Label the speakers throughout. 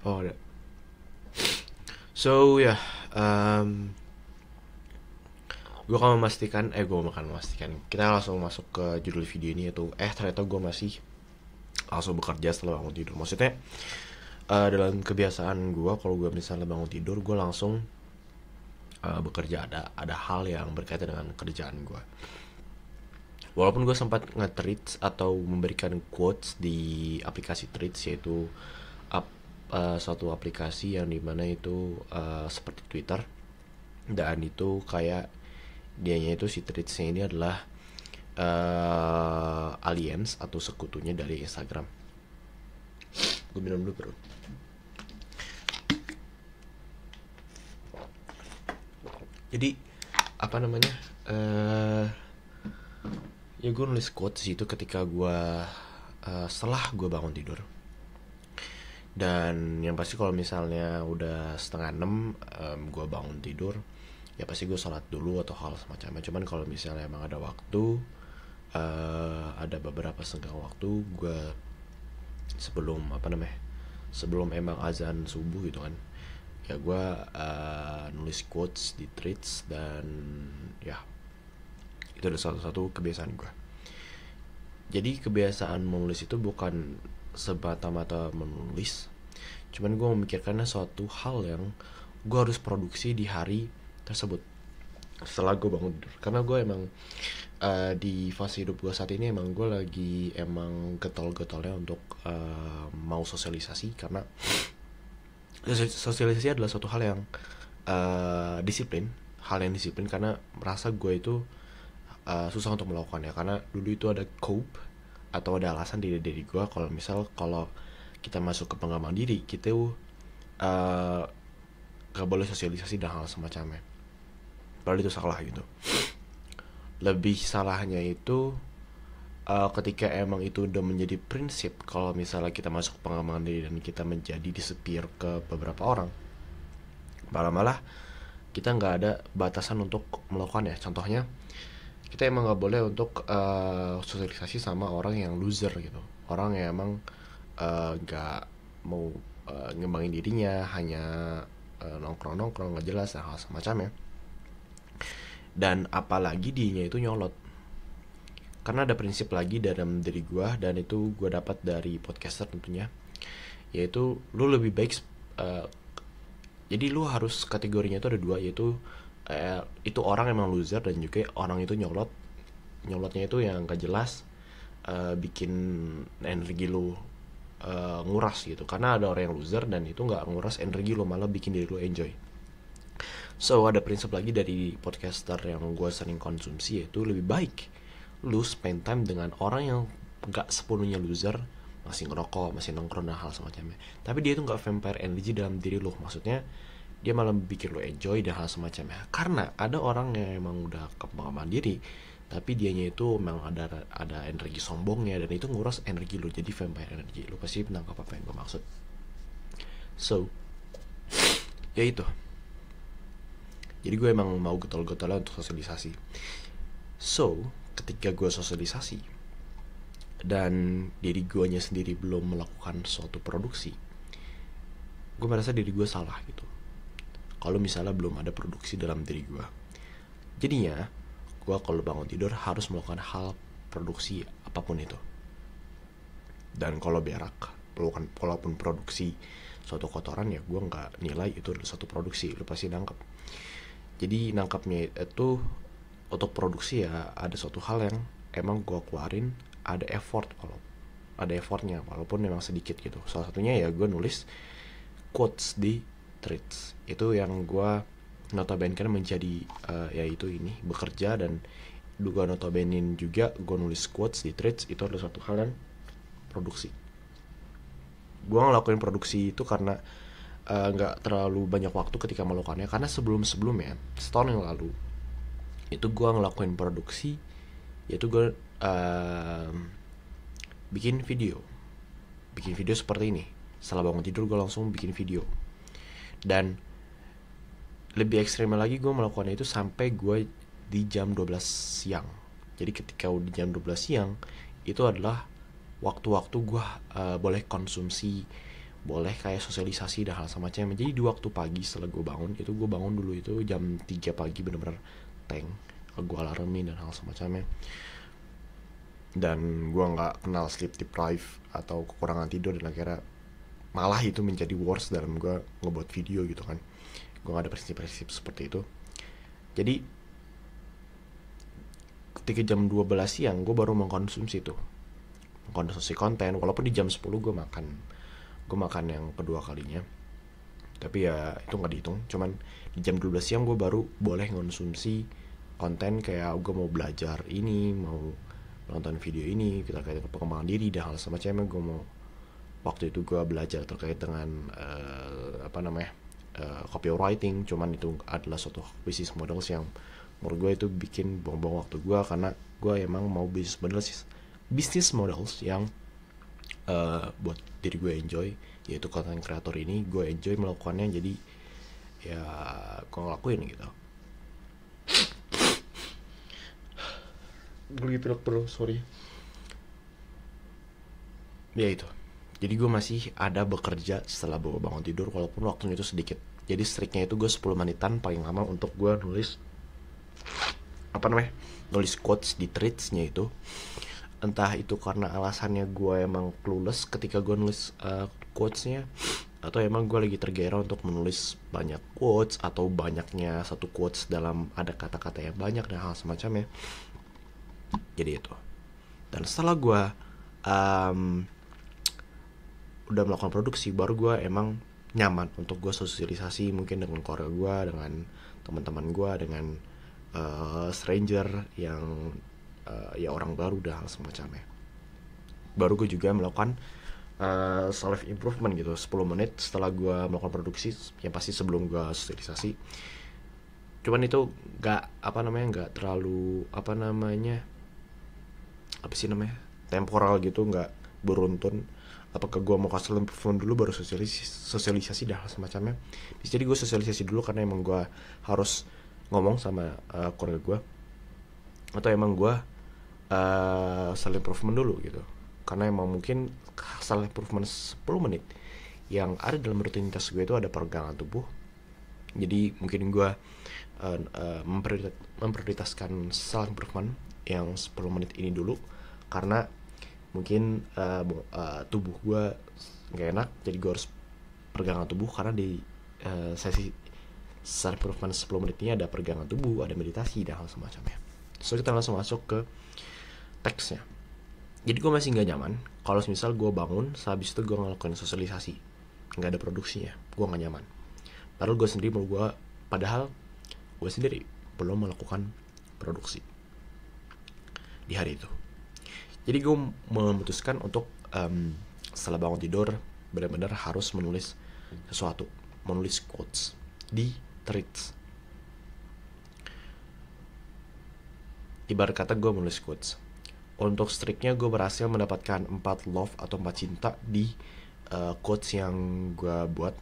Speaker 1: Oh, ada. So ya, gue makan memastikan. Kita langsung masuk ke judul video ini, yaitu ternyata gue masih langsung bekerja setelah bangun tidur. Maksudnya dalam kebiasaan gue, kalau gue misalnya bangun tidur, gue langsung bekerja. Ada hal yang berkaitan dengan kerjaan gue. Walaupun gue sempat nge-treats atau memberikan quotes di aplikasi treats, yaitu suatu aplikasi yang dimana itu seperti Twitter, dan itu kayak dianya itu, si treatsnya ini adalah aliens atau sekutunya dari Instagram. Gue minum dulu bro. Jadi apa namanya, ya gue nulis quotes itu ketika gue setelah gue bangun tidur. Dan yang pasti kalau misalnya udah 5:30 gue bangun tidur, ya pasti gue sholat dulu atau hal semacamnya. Cuman kalau misalnya emang ada waktu, ada beberapa senggang waktu, gue sebelum emang azan subuh gitu kan, ya gue nulis quotes di tweets. Dan ya itu adalah satu kebiasaan gue. Jadi kebiasaan menulis itu bukan semata-mata menulis, cuman gue memikirkannya suatu hal yang gue harus produksi di hari tersebut setelah gue bangun tidur. Karena gue emang di fase hidup gue saat ini emang gue lagi emang getol-getolnya untuk mau sosialisasi. Karena sosialisasi adalah suatu hal yang disiplin, karena merasa gue itu susah untuk melakukannya. Karena dulu itu ada cope atau ada alasan di diri gue kalau kita masuk ke pengembangan diri, kita gak boleh sosialisasi dan hal semacamnya. Padahal itu salah gitu. Lebih salahnya itu ketika emang itu udah menjadi prinsip, kalau misalnya kita masuk pengembangan diri dan kita menjadi disepir ke beberapa orang, malah kita nggak ada batasan untuk melakukannya. Contohnya, kita emang nggak boleh untuk sosialisasi sama orang yang loser gitu, orang yang emang nggak mau ngembangin dirinya, hanya nongkrong nggak jelas dan hal semacamnya. Dan apalagi dirinya itu nyolot. Karena ada prinsip lagi dalam diri gue, dan itu gue dapat dari podcaster tentunya, yaitu lu lebih baik jadi lu harus, kategorinya itu ada dua, yaitu itu orang emang loser, dan juga orang itu nyolotnya itu yang gak jelas, bikin energi lu nguras gitu. Karena ada orang yang loser dan itu gak nguras energi lu, malah bikin diri lu enjoy. So ada prinsip lagi dari podcaster yang gue sering konsumsi, yaitu lebih baik lu spend time dengan orang yang gak sepenuhnya loser, masih ngerokok, masih nongkrong dan hal semacamnya, tapi dia itu gak vampire energy dalam diri lu. Maksudnya dia malah bikin lo enjoy dan hal semacamnya. Karena ada orang yang emang udah kepengalaman diri, tapi dianya itu memang ada energi sombongnya, dan itu nguras energi lo, jadi vampire energy. Lo pasti menangkap apa yang gue maksud. So ya itu, jadi gue emang mau getol-getolnya untuk sosialisasi. So ketika gue sosialisasi dan diri guanya sendiri belum melakukan suatu produksi, gue merasa diri gue salah gitu kalau misalnya belum ada produksi dalam diri gue. Jadinya gue kalau bangun tidur harus melakukan hal produksi apapun itu. Dan kalau berak, walaupun produksi suatu kotoran, ya gue nggak nilai itu adalah suatu produksi. Lu pasti nangkep. Jadi nangkapnya itu, untuk produksi ya ada suatu hal yang emang gue keluarin, ada effortnya walaupun memang sedikit gitu. Salah satunya ya gue nulis quotes di treats, itu yang gue notabene kan menjadi yaitu ini bekerja, dan juga notabene juga gue nulis quotes di treats. Itu adalah suatu hal yang produksi. Gue ngelakuin produksi itu karena nggak terlalu banyak waktu ketika melakukannya. Karena sebelumnya setahun yang lalu itu gue ngelakuin produksi, yaitu gue bikin video seperti ini. Setelah bangun tidur gue langsung bikin video. Dan lebih ekstrimnya lagi, gue melakukan itu sampai gue di jam 12 siang. Jadi ketika di jam 12 siang, itu adalah waktu-waktu gue boleh konsumsi boleh kayak sosialisasi dan hal semacamnya. Jadi di waktu pagi setelah gue bangun, itu gue bangun dulu itu jam 3 pagi, bener-bener tank, gue alarmin dan hal semacamnya. Dan gue nggak kenal sleep deprive atau kekurangan tidur, dan akhirnya malah itu menjadi worse dalam gue ngebuat video gitu kan. Gue gak ada prinsip-prinsip seperti itu. Jadi ketika jam 12 siang gue baru mengkonsumsi konten, walaupun di jam 10 gue makan yang kedua kalinya, tapi ya itu nggak dihitung. Cuman di jam 12 siang gue baru boleh konsumsi konten kayak gue mau belajar ini, mau nonton video ini kita terkait pengembangan diri dan hal semacamnya. Gue mau, waktu itu gue belajar terkait dengan copywriting, cuman itu adalah suatu business models yang menurut gue itu bikin buang-buang waktu gue, karena gue emang mau business models yang buat diri gue enjoy, yaitu content creator ini gue enjoy melakukannya. Jadi ya gue ngelakuin gitu. Gue lagi pilek bro, sorry. Ya itu, jadi gue masih ada bekerja setelah gue bangun tidur, walaupun waktunya itu sedikit. Jadi striknya itu gue 10 menitan paling lama untuk gue nulis nulis quotes di threads-nya itu. Entah itu karena alasannya gue emang clueless ketika gue nulis quotes-nya, atau emang gue lagi tergera untuk menulis banyak quotes, atau banyaknya satu quotes dalam ada kata-kata yang banyak dan hal semacamnya. Jadi itu. Dan setelah gue udah melakukan produksi, baru gue emang nyaman untuk gue sosialisasi mungkin dengan keluarga gue, dengan teman-teman gue, dengan stranger yang ya orang baru dan hal semacamnya. Baru gue juga melakukan self improvement gitu 10 menit setelah gue melakukan produksi, yang pasti sebelum gue sosialisasi. Cuman itu gak terlalu temporal gitu, gak beruntun. Apakah gue mau kasih improvement dulu baru sosialisasi dan hal semacamnya. Jadi gue sosialisasi dulu karena emang gue harus ngomong sama keluarga gue, atau emang gue self improvement dulu gitu, karena emang mungkin self improvement 10 menit yang ada dalam rutinitas gue itu ada peregangan tubuh. Jadi mungkin gue memprioritaskan self improvement yang 10 menit ini dulu, karena mungkin tubuh gue gak enak, jadi gue harus peregangan tubuh. Karena di sesi self improvement 10 menit ini ada peregangan tubuh, ada meditasi dan hal semacamnya. So kita langsung masuk ke teksnya. Jadi gue masih gak nyaman kalau misal gue bangun sehabis itu gue ngelakuin sosialisasi, gak ada produksinya, gue gak nyaman. Padahal gue sendiri belum melakukan produksi di hari itu. Jadi gue memutuskan untuk setelah bangun tidur benar-benar harus menulis sesuatu, menulis quotes di threads. Ibarat kata gue menulis quotes. Untuk striknya gue berhasil mendapatkan 4 love atau 4 cinta di quotes yang gue buat.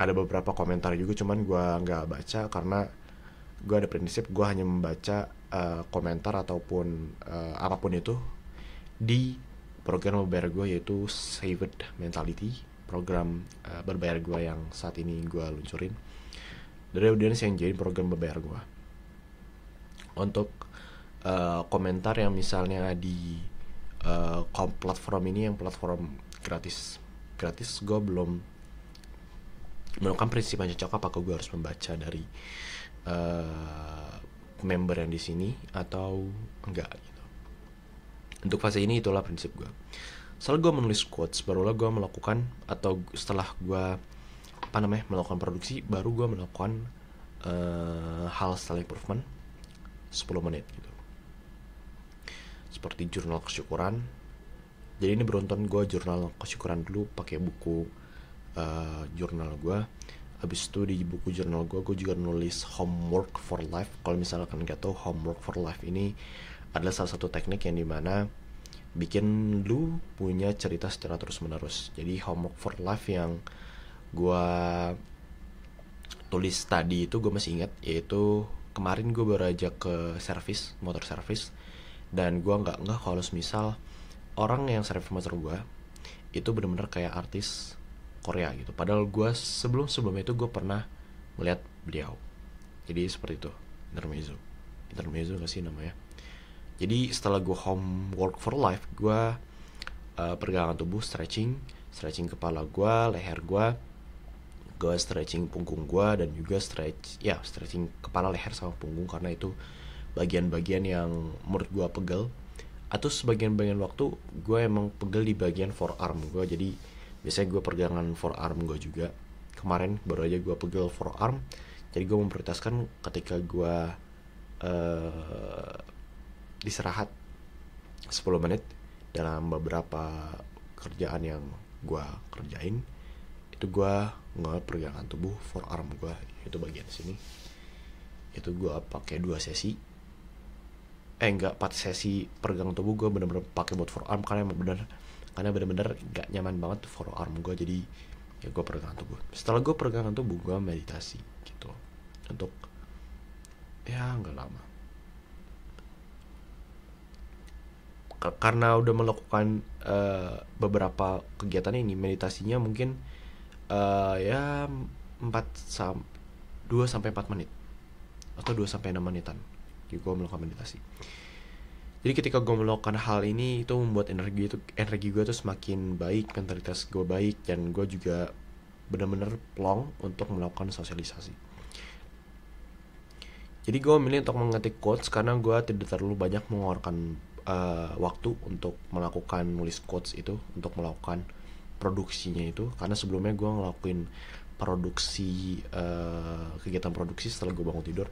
Speaker 1: Ada beberapa komentar juga, cuman gue gak baca karena gue ada prinsip gue hanya membaca komentar ataupun apapun itu di program berbayar gue, yaitu Saved Mentality, program berbayar gue yang saat ini gue luncurin dari audiens yang jadi program berbayar gue. Untuk komentar yang misalnya di platform ini, yang platform gratis gue belum menemukan prinsip yang cocok, apakah gue harus membaca dari member yang di sini atau enggak gitu. Untuk fase ini itulah prinsip gue. Setelah gue menulis quotes, barulah gue melakukan, atau setelah gue melakukan produksi, baru gue melakukan hal self improvement 10 menit gitu. Seperti jurnal kesyukuran. Jadi ini beruntun, gue jurnal kesyukuran dulu pakai buku jurnal gue. Habis itu di buku jurnal gue juga nulis homework for life. Kalau misalkan gak tahu, homework for life ini adalah salah satu teknik yang dimana bikin lu punya cerita secara terus menerus. Jadi homework for life yang gue tulis tadi itu gue masih ingat, yaitu kemarin gue baru aja ke motor service, dan gue nggak kalau misal orang yang servis motor gue itu benar-benar kayak artis Korea gitu. Padahal gue sebelum itu gue pernah melihat beliau. Jadi seperti itu, intermezzo gak sih namanya. Jadi setelah gue home work for life, gue pergelangan tubuh, stretching kepala gue, leher gue stretching punggung gue, dan juga stretching kepala, leher, sama punggung, karena itu bagian-bagian yang menurut gue pegel. Atau sebagian-bagian waktu gue emang pegel di bagian forearm gue, jadi biasanya gue pergelangan forearm gue juga. Kemarin baru aja gue pegel forearm, jadi gue memprioritaskan ketika gue istirahat 10 menit dalam beberapa kerjaan yang gue kerjain, itu gue nggak pergelangan tubuh forearm gue, itu bagian sini. Itu gue pakai 4 sesi pergelangan tubuh. Gue bener-bener pakai buat forearm karena bener-bener gak nyaman banget forearm gue, jadi ya gue pergelangan tubuh. Setelah gue pergelangan tubuh, gue meditasi gitu untuk ya nggak lama. Karena udah melakukan beberapa kegiatan ini, meditasinya mungkin ya 2-4 menit atau 2-6 menitan. Jadi gue melakukan meditasi. Jadi ketika gue melakukan hal ini, itu membuat energi gue tuh semakin baik, mentalitas gue baik, dan gue juga benar-benar plong untuk melakukan sosialisasi. Jadi gue memilih untuk mengetik quotes karena gue tidak terlalu banyak mengeluarkan waktu untuk melakukan nulis quotes itu, untuk melakukan produksinya itu. Karena sebelumnya gue ngelakuin kegiatan produksi setelah gue bangun tidur,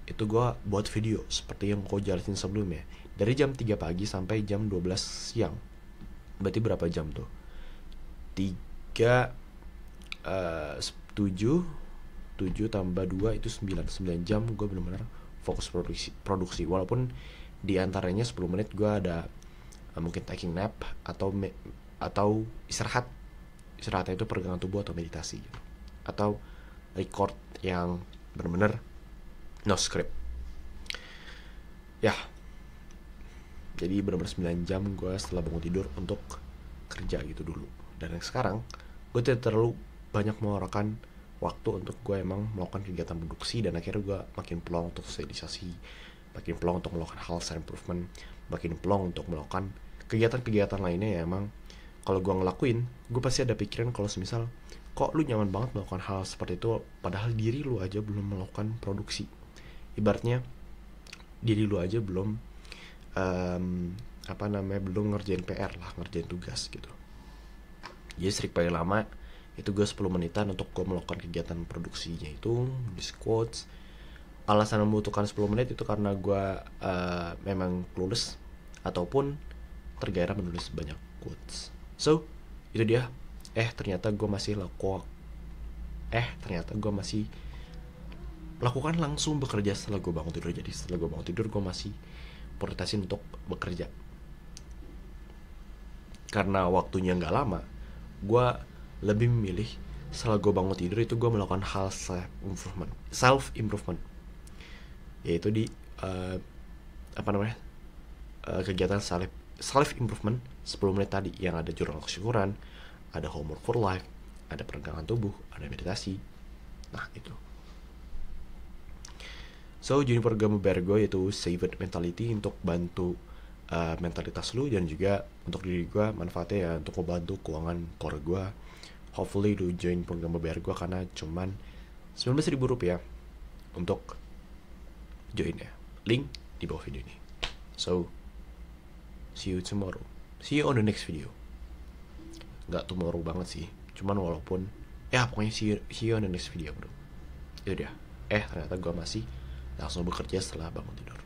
Speaker 1: itu gue buat video seperti yang gue jelasin sebelumnya, dari jam 3 pagi sampai jam 12 siang. Berarti berapa jam tuh? 7 tambah 2 itu 9 jam gue benar-benar fokus produksi. Walaupun di antaranya 10 menit gue ada mungkin taking nap atau istirahatnya itu pergelangan tubuh atau meditasi gitu. Atau record yang benar-benar no script. Ya. Jadi benar-benar 9 jam gue setelah bangun tidur untuk kerja gitu dulu. Dan yang sekarang gue tidak terlalu banyak mengeluarkan waktu untuk gue emang melakukan kegiatan produksi, dan akhirnya gue makin plong untuk sosialisasi, makin plong untuk melakukan hal self improvement, makin plong untuk melakukan kegiatan-kegiatan lainnya yang emang kalau gue ngelakuin, gue pasti ada pikiran kalau semisal kok lu nyaman banget melakukan hal seperti itu, padahal diri lu aja belum melakukan produksi. Ibaratnya diri lu aja belum belum ngerjain PR lah, ngerjain tugas gitu. Jadi strik paling lama itu gue 10 menitan untuk gue melakukan kegiatan produksinya itu di quotes. Alasan membutuhkan 10 menit itu karena gue memang clueless ataupun tergaya menulis banyak quotes. So itu dia. Ternyata gue masih lakukan langsung bekerja setelah gue bangun tidur. Jadi setelah gue bangun tidur, gue masih prioritasin untuk bekerja. Karena waktunya gak lama, gue lebih memilih setelah gue bangun tidur itu gue melakukan hal self improvement, yaitu di kegiatan self improvement 10 menit tadi, yang ada jurnal kesyukuran, ada homework for life, ada peregangan tubuh, ada meditasi. Nah itu. So Juniper Gama Bergo yaitu Save It Mentality untuk bantu mentalitas lu, dan juga untuk diri gue manfaatnya ya untuk membantu keuangan keluarga gue. Hopefully lu join program BBR gue karena cuman 19.000 rupiah untuk join ya. Link di bawah video ini. So see you tomorrow. See you on the next video. Gak tomorrow banget sih, cuman walaupun ya pokoknya see you on the next video bro. Itu dia. Ternyata gue masih langsung bekerja setelah bangun tidur.